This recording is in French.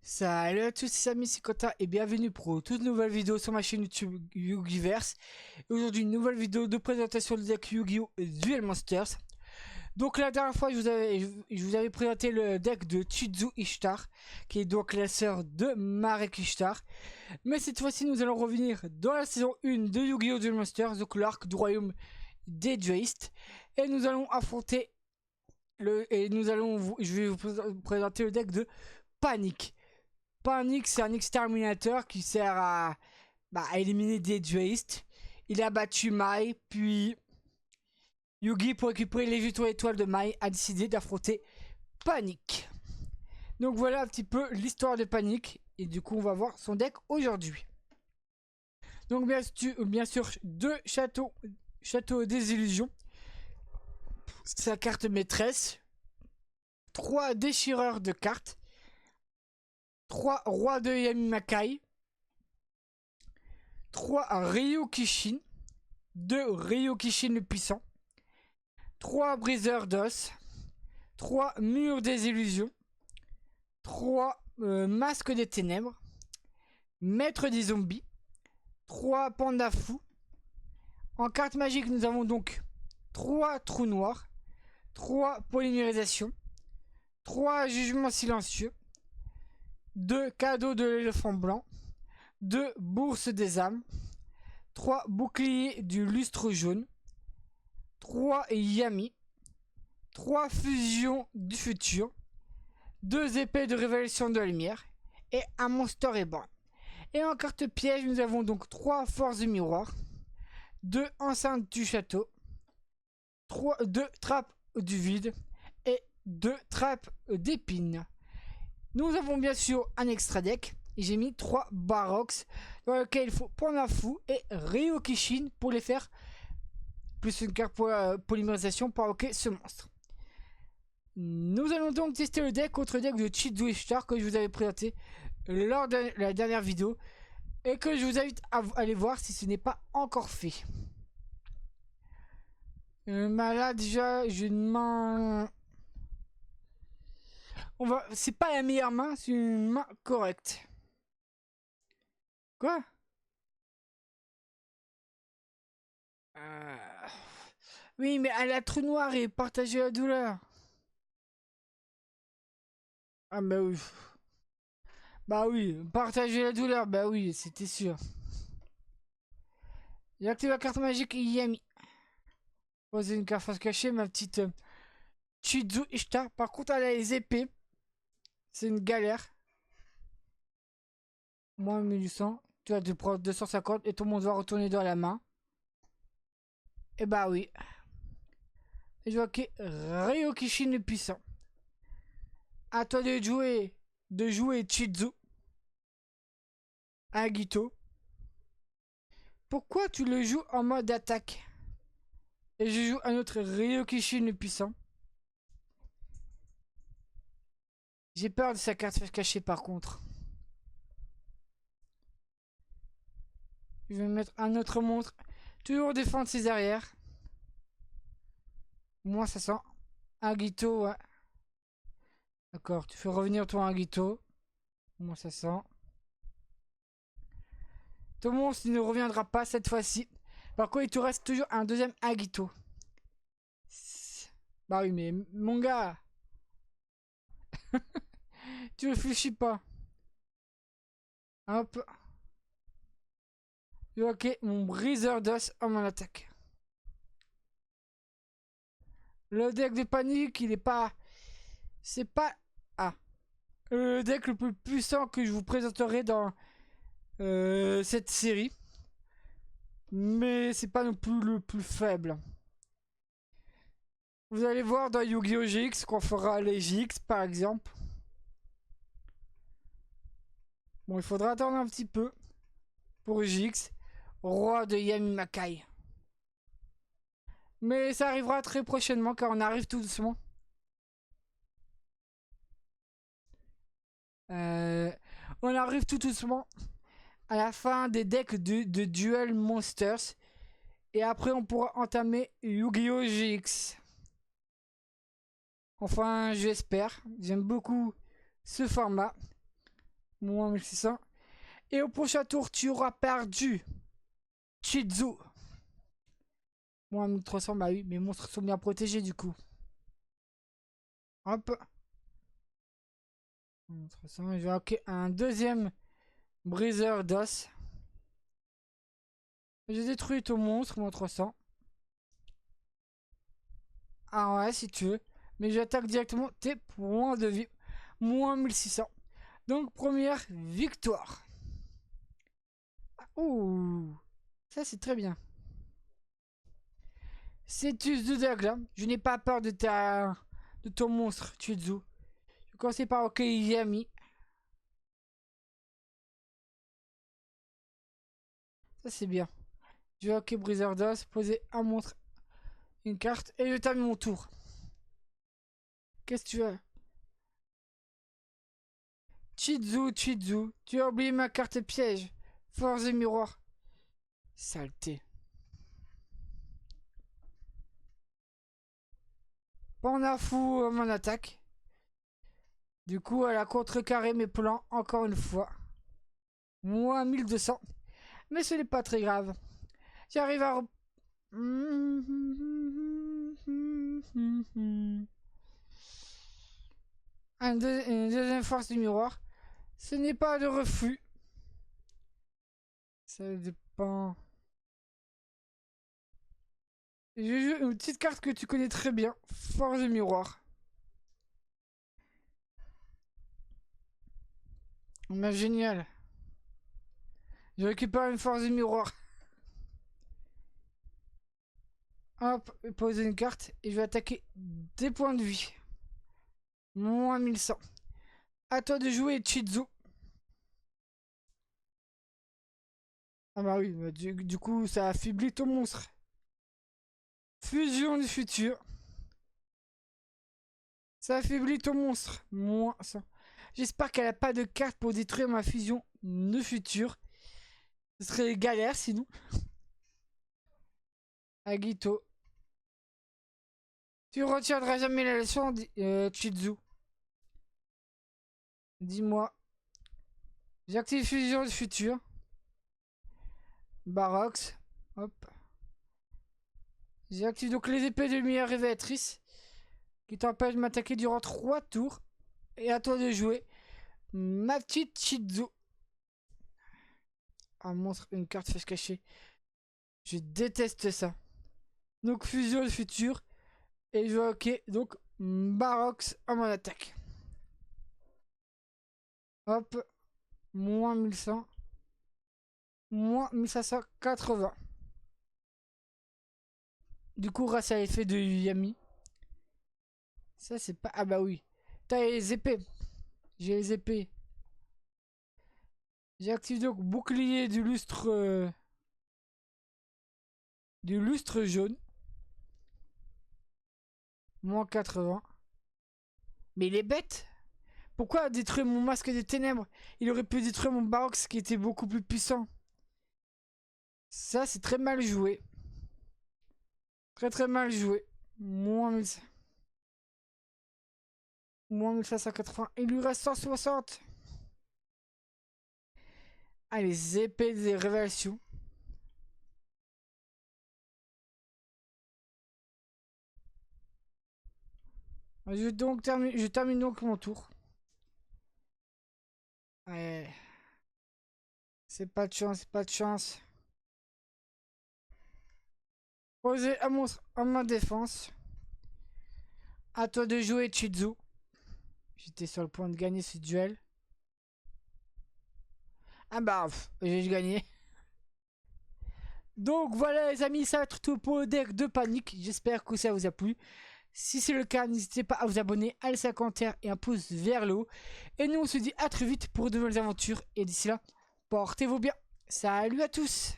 Salut à tous, c'est Samy, c'est Quentin et bienvenue pour une toute nouvelle vidéo sur ma chaîne YouTube Yugiverse. Aujourd'hui une nouvelle vidéo de présentation du deck Yu-Gi-Oh! Duel Monsters. Donc la dernière fois je vous avais présenté le deck de Chizu Ishtar, qui est donc la sœur de Marek Ishtar. Mais cette fois-ci nous allons revenir dans la saison 1 de Yu-Gi-Oh! Duel Monsters, donc l'arc du royaume des Duelistes. Et nous allons affronter je vais vous présenter le deck de Panic. Panic, c'est un exterminateur qui sert à éliminer des duelistes. Il a battu Mai, puis Yugi, pour récupérer les jetons étoiles de Mai, a décidé d'affronter Panic. Donc voilà un petit peu l'histoire de Panic, et du coup on va voir son deck aujourd'hui. Donc bien sûr, deux châteaux des illusions, sa carte maîtresse, 3 déchireurs de cartes, 3 rois de Yamimakai, 3 Ryukishin, 2 Ryukishin le puissant, 3 briseurs d'os, 3 murs des illusions, 3 masques des ténèbres, maître des zombies, 3 pandas fous. En carte magique, nous avons donc 3 trous noirs, 3 polymérisations, 3 jugements silencieux, 2 cadeaux de l'éléphant blanc, 2 bourses des âmes, 3 boucliers du lustre jaune, 3 Yami, 3 fusions du futur, 2 épées de révélation de la lumière et un Monster Reborn. Et en carte piège, nous avons donc 3 forces du miroir, 2 enceintes du château, 2 trappes du vide et 2 trappes d'épines. Nous avons bien sûr un extra deck. J'ai mis 3 Barox dans lequel il faut Panda Fou et Ryukishin pour les faire, plus une carte pour polymérisation pour invoquer ce monstre. Nous allons donc tester le deck contre le deck de Chizu Ishtar que je vous avais présenté lors de la dernière vidéo et que je vous invite à aller voir si ce n'est pas encore fait. Là déjà j'ai une main, c'est pas la meilleure main, c'est une main correcte. Quoi? Oui, mais à la trou noir et partager la douleur. Ah bah oui. Bah oui, partager la douleur, bah oui, c'était sûr. J'ai activé la carte magique Yami. Poser une carte face cachée, ma petite Chizu Ishtar. Par contre, elle a les épées. C'est une galère. Moins 1800. Tu vas te prendre 250 et tout le monde va retourner dans la main. Et bah oui. Et je vois que Ryukishin est puissant. À toi de jouer Chizu. Agito. Pourquoi tu le joues en mode attaque? Et je joue un autre Ryukishin le puissant. J'ai peur de sa carte cachée par contre. Je vais mettre un autre monstre. Toujours défendre ses arrières. Moi ça sent Agito, ouais. D'accord, tu fais revenir ton Agito. Moi ça sent. Ton monstre ne reviendra pas cette fois-ci. Par contre, il te reste toujours un deuxième Agito. Bah oui, mais mon gars. Tu réfléchis pas. Hop. Ok, mon briseur d'os en mon attaque. Le deck de panique, il est pas... C'est pas... Ah. Le deck le plus puissant que je vous présenterai dans cette série. Mais c'est pas non plus le plus faible. Vous allez voir dans Yu-Gi-Oh! GX qu'on fera les GX par exemple. Bon, il faudra attendre un petit peu pour GX. Roi de Yamimakai. Mais ça arrivera très prochainement car on arrive tout doucement. On arrive tout doucement à la fin des decks de Duel Monsters. Et après on pourra entamer Yu-Gi-Oh! GX. Enfin, j'espère. J'aime beaucoup ce format. Moins 1600. Et au prochain tour, tu auras perdu. Chizu. Moins 1300, bah oui, mes monstres sont bien protégés du coup. Hop. 1300, je vais hacker un deuxième briseur d'os. J'ai détruit ton monstre, moins 300. Ah ouais, si tu veux. Mais j'attaque directement tes points de vie. Moins 1600. Donc, première victoire. Ouh. Ça, c'est très bien. Cetus de Dagla. Je n'ai pas peur de ton monstre, Chizu. Je vais commencer par Okeyami. Ça, c'est bien. Je vais hockey briseur d'os, poser un monstre, une carte, et je termine mon tour. Qu'est-ce que tu as? Chizu, tu as oublié ma carte piège. Force et miroir. Saleté. Panda fou mon attaque. Du coup, elle a contrecarré mes plans encore une fois. Moins 1200. Mais ce n'est pas très grave. J'arrive à... Une deuxième force du miroir. Ce n'est pas de refus. Ça dépend. Je joue une petite carte que tu connais très bien. Force du miroir. Mais génial. Je récupère une force du miroir. Hop, poser une carte et je vais attaquer des points de vie. Moins 1100. À toi de jouer, Chizu. Ah bah oui, bah du coup, ça affaiblit ton monstre. Fusion du futur. Ça affaiblit ton monstre. Moins 100. J'espère qu'elle a pas de carte pour détruire ma fusion de futur. Ce serait galère sinon. Agito. Tu retiendras jamais la leçon, Chizu. Dis-moi. J'active fusion du futur. Barox. Hop. J'active donc les épées de lumière révélatrice qui t'empêchent de m'attaquer durant 3 tours. Et à toi de jouer. Ma petite Chizu. Un monstre, une carte face cachée. Je déteste ça. Donc fusion du futur. Et je vais ok. Donc Barox à mon attaque. Hop. Moins 1100. Moins 1580. Du coup, grâce à l'effet de Yami. Ça, c'est pas... Ah bah oui. T'as les épées. J'ai les épées. J'active donc bouclier du lustre... du lustre jaune. Moins 80. Mais il est bête. Pourquoi détruire mon masque des ténèbres? Il aurait pu détruire mon Barox qui était beaucoup plus puissant. Ça, c'est très mal joué. Très mal joué. Moins 1500. Moins 1580. Il lui reste 160. Ah, les épées des révélations. Je termine donc mon tour. Ouais. C'est pas de chance, c'est pas de chance. Poser un monstre en ma défense. À toi de jouer, Chizu. J'étais sur le point de gagner ce duel. Ah bah, j'ai gagné. Donc voilà les amis, ça va être tout pour le deck de panique. J'espère que ça vous a plu. Si c'est le cas, n'hésitez pas à vous abonner, à laisser un commentaire et un pouce vers le haut. Et nous on se dit à très vite pour de nouvelles aventures. Et d'ici là, portez-vous bien. Salut à tous.